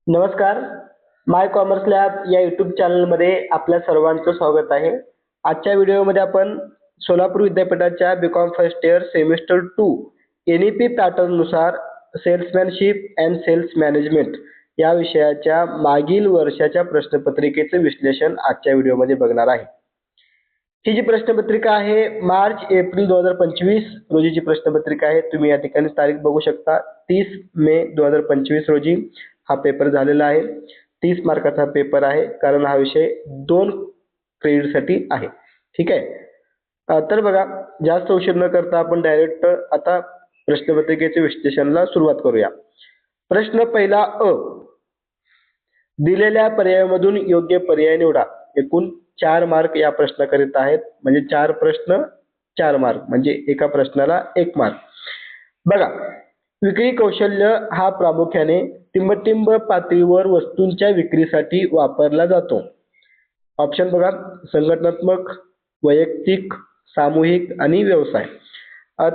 नमस्कार. माय commerce lab या YouTube चॅनलमध्ये आपल्या सर्वांचं स्वागत आहे. आजच्या व्हिडिओमध्ये आपण सोलापूर विद्यापीठाच्या BCom first year semester 2 NEP पॅटर्ननुसार सेल्समॅनशिप अँड सेल्स मॅनेजमेंट या विषयाच्या मागील वर्षाच्या प्रश्नपत्रिकेचे विश्लेषण आजच्या व्हिडिओमध्ये बघणार आहे. ही जी प्रश्नपत्रिका आहे मार्च एप्रिल 2025 रोजीची प्रश्नपत्रिका आहे. तुम्ही या ठिकाणी तारीख बघू शकता. 30 मे 2025 रोजी हा पेपर झालेला आहे. 30 मार्काचा पेपर आहे, कारण हा विषय 2 क्रेडिटसाठी आहे. ठीक आहे. तर बघा, जास्त उशीर न करता आपण डायरेक्ट आता प्रश्नपत्रिकेच्या विश्लेषणाला सुरुवात करूया. प्रश्न पहिला अ. दिलेल्या पर्यायामधून योग्य पर्याय निवडा. एकूण 4 मार्क या प्रश्नाकरिता आहेत. म्हणजे 4 प्रश्न 4 मार्क, म्हणजे एका प्रश्नाला 1 मार्क. बघा, विक्री कौशल्य हा प्रामुख्याने टिंबटिंब पातळीवर वस्तूंच्या विक्रीसाठी वापरला जातो. ऑप्शन बघा, संघटनात्मक, वैयक्तिक, सामूहिक आणि व्यवसाय.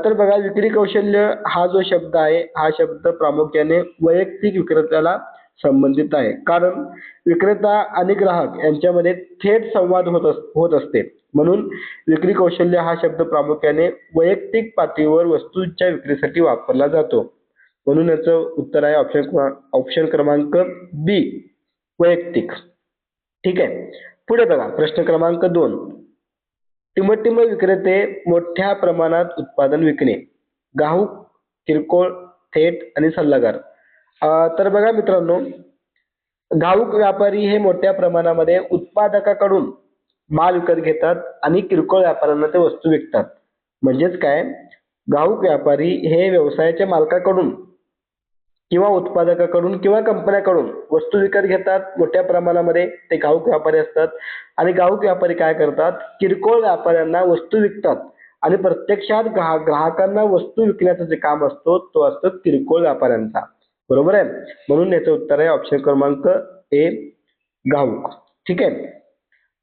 तर बघा, विक्री कौशल्य हा जो शब्द आहे, हा शब्द प्रामुख्याने वैयक्तिक विक्रेत्याला संबंधित आहे. कारण विक्रेता आणि ग्राहक यांच्यामध्ये थेट संवाद होत असते. म्हणून विक्री कौशल्य हा शब्द प्रामुख्याने वैयक्तिक पातळीवर वस्तूंच्या विक्रीसाठी वापरला जातो. म्हणून याचं उत्तर आहे ऑप्शन क्रमांक बी, वैयक्तिक. ठीक आहे. पुढे बघा, प्रश्न क्रमांक 2. टिंबटिंब विक्रेते मोठ्या प्रमाणात उत्पादन विकणे. घाऊक, किरकोळ, थेट आणि सल्लागार. तर बघा मित्रांनो, घाऊक व्यापारी हे मोठ्या प्रमाणामध्ये उत्पादकाकडून माल विकत घेतात आणि किरकोळ व्यापाऱ्यांना ते वस्तू विकतात. म्हणजेच काय, घाऊक व्यापारी हे व्यवसायाच्या मालकाकडून किंवा उत्पादकाकडून किंवा कंपन्याकडून वस्तू विकत घेतात मोठ्या प्रमाणामध्ये. ते घाऊक व्यापारी असतात. आणि घाऊक व्यापारी काय करतात, किरकोळ व्यापाऱ्यांना वस्तू विकतात आणि प्रत्यक्षात ग्राहकांना वस्तू विकण्याचं जे काम असतो तो असतो किरकोळ व्यापाऱ्यांचा. बरोबर आहे. म्हणून याचं उत्तर आहे ऑप्शन क्रमांक ए, घाऊक. ठीक आहे.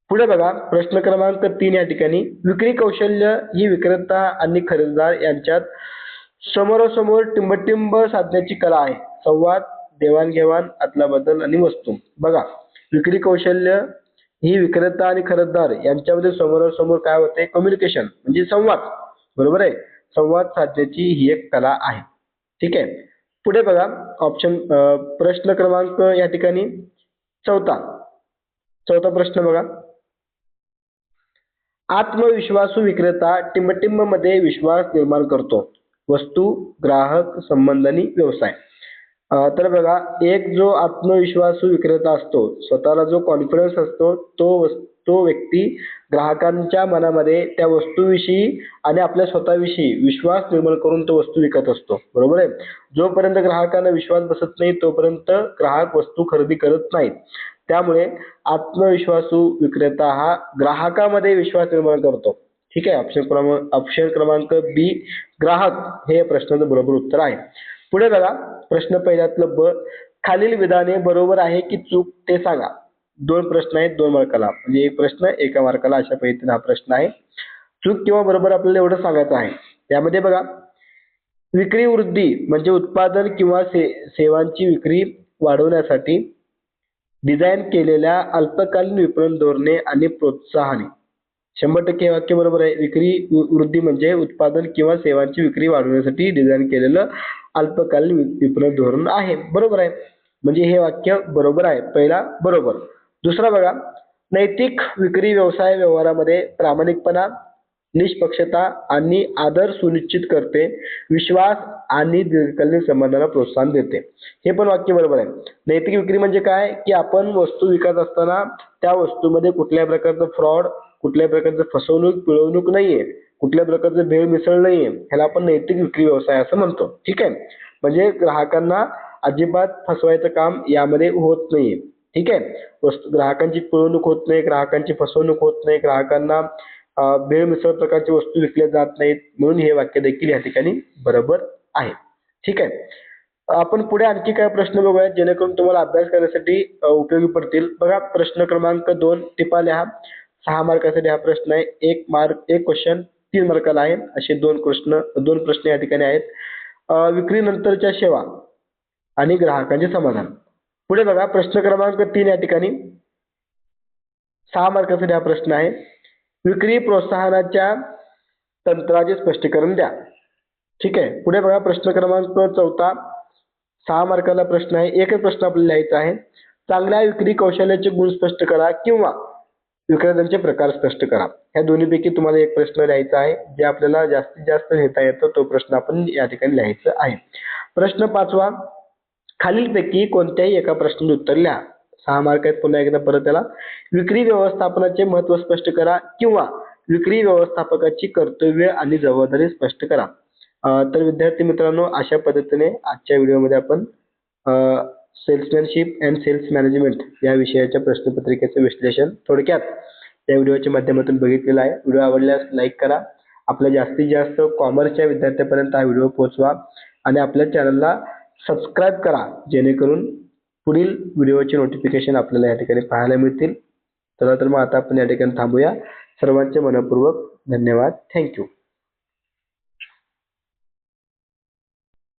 पुढे बघा, प्रश्न क्रमांक 3 या ठिकाणी, विक्री कौशल्य ही विक्रेता आणि खरेदीदार यांच्यात समोरासमोर टिंबटिंब साधण्याची कला आहे. संवाद, देवाणघेवाण, अदलाबदल आणि वस्तू. बघा, विक्री कौशल्य ही विक्रेता आणि खरेदीदार यांच्यामध्ये समोरासमोर काय होते, कम्युनिकेशन म्हणजे संवाद. बरोबर आहे. संवाद साधण्याची ही एक कला आहे. ठीक आहे. पुढे बघा, प्रश्न क्रमांक या ठिकाणी चौथा प्रश्न बघा. आत्मविश्वासू विक्रेता टिंबटिंब मध्ये विश्वास निर्माण करतो. वस्तू, ग्राहक, संबंध आणि व्यवसाय. तर बघा, एक जो आत्मविश्वासू विक्रेता असतो, स्वतःला जो कॉन्फिडन्स असतो, तो व्यक्ती ग्राहकांच्या मनामध्ये त्या वस्तूविषयी आणि आपल्या स्वतःविषयी विश्वास निर्माण करून तो वस्तू विकत असतो. बरोबर आहे. जोपर्यंत ग्राहकांना विश्वास बसत नाही तोपर्यंत ग्राहक वस्तू खरेदी करत नाहीत. त्यामुळे आत्मविश्वासू विक्रेता हा ग्राहकामध्ये विश्वास निर्माण करतो. ठीक आहे. ऑप्शन क्रमांक बी, ग्राहक हे प्रश्नाचं बरोबर उत्तर आहे. पुढे बघा, प्रश्न पहिल्यातलं ब. खालील विधाने बरोबर आहे की चूक ते सांगा. 2 प्रश्न आहेत 2 मार्काला, म्हणजे एक प्रश्न 1 मार्काला, अशा पद्धतीने हा प्रश्न आहे. चूक किंवा बरोबर आपल्याला एवढं सांगायचं आहे. त्यामध्ये बघा, विक्री वृद्धी म्हणजे उत्पादन किंवा सेवांची विक्री वाढवण्यासाठी डिझाईन केलेल्या अल्पकालीन विपणन धोरणे आणि प्रोत्साहने. 100% वाक्य बरोबर आहे. विक्री वृद्धी म्हणजे उत्पादन किंवा सेवांची विक्री वाढवण्यासाठी डिझाईन केलेलं अल्पकालीन विपणन धोरण आहे. बरोबर आहे. म्हणजे हे वाक्य बरोबर आहे. पहिला बरोबर. दुसरा बघा, नैतिक विक्री व्यवसाय व्यवहारामध्ये प्रामाणिकपणा, निष्पक्षता आणि आदर सुनिश्चित करते. विश्वास आणि दीर्घकालीन संबंधांना प्रोत्साहन देते. हे पण वाक्य बरोबर आहे. नैतिक विक्री म्हणजे काय, की आपण वस्तू विकत असताना त्या वस्तूमध्ये कुठल्याही प्रकारचं फ्रॉड, कुठल्याही प्रकारचं फसवणूक पिळवणूक नाहीये, कुठल्याही प्रकारचं भेळ मिसळ नाहीये. ह्याला आपण नैतिक विक्री व्यवसाय असं म्हणतो. ठीक आहे. म्हणजे ग्राहकांना अजिबात फसवायचं काम यामध्ये होत नाहीये. ठीक आहे. ग्राहकांची पिळवणूक होत नाही, ग्राहकांची फसवणूक होत नाही, ग्राहकांना भेळ मिसळ प्रकारची वस्तू विकल्या जात नाहीत. म्हणून हे वाक्य देखील या ठिकाणी बरोबर आहे. ठीक आहे. आपण पुढे आणखी काय प्रश्न बघूया जेणेकरून तुम्हाला अभ्यास करण्यासाठी उपयोगी पडतील. बघा, प्रश्न क्रमांक 2 टिपा लिहा. 6 मार्कासाठी हा प्रश्न आहे. 1 क्वेश्चन 3 मार्काला आहे. असे 2 प्रश्न या ठिकाणी आहेत. विक्री नंतरच्या सेवा आणि ग्राहकांचे समाधान. पुढे बघा प्रश्न क्रमांक 3 या ठिकाणी 6 मार्कासाठी हा प्रश्न आहे. विक्री प्रोत्साहनाच्या तंत्राचे स्पष्टीकरण द्या. ठीक आहे. पुढे बघा प्रश्न क्रमांक 4 6 मार्काला प्रश्न आहे. एकच प्रश्न आपल्याला लिहायचा आहे. चांगल्या विक्री कौशल्याचे गुण स्पष्ट करा किंवा विक्रेत्यांचे प्रकार स्पष्ट करा. ह्या दोन्हीपैकी तुम्हाला एक प्रश्न लिहायचा आहे. जे आपल्याला जास्तीत जास्त लिहिता येतो तो प्रश्न आपण या ठिकाणी लिहायचा आहे. प्रश्न 5वा खालीलपैकी कोणत्याही एका प्रश्नाचे उत्तर लिहा. 6 मार्क आहेत. पुन्हा एकदा परत त्याला विक्री व्यवस्थापनाचे महत्त्व स्पष्ट करा किंवा विक्री व्यवस्थापकाची कर्तव्य आणि जबाबदारी स्पष्ट करा. तर विद्यार्थी मित्रांनो, अशा पद्धतीने आजच्या व्हिडिओमध्ये आपण सेल्समॅनशिप अँड सेल्स मॅनेजमेंट या विषयाच्या प्रश्नपत्रिकेचे विश्लेषण थोडक्यात या व्हिडिओच्या माध्यमातून बघितलेलं आहे. व्हिडिओ आवडल्यास लाईक करा. आपल्या जास्तीत जास्त कॉमर्सच्या विद्यार्थ्यांपर्यंत हा व्हिडिओ पोहोचवा आणि आपल्या चॅनलला सबस्क्राईब करा, जेणेकरून पुढील व्हिडिओचे नोटिफिकेशन आपल्याला या ठिकाणी पाहायला मिळतील. चला तर मग आता आपण या ठिकाणी थांबूया. सर्वांचे मनपूर्वक धन्यवाद. थँक्यू.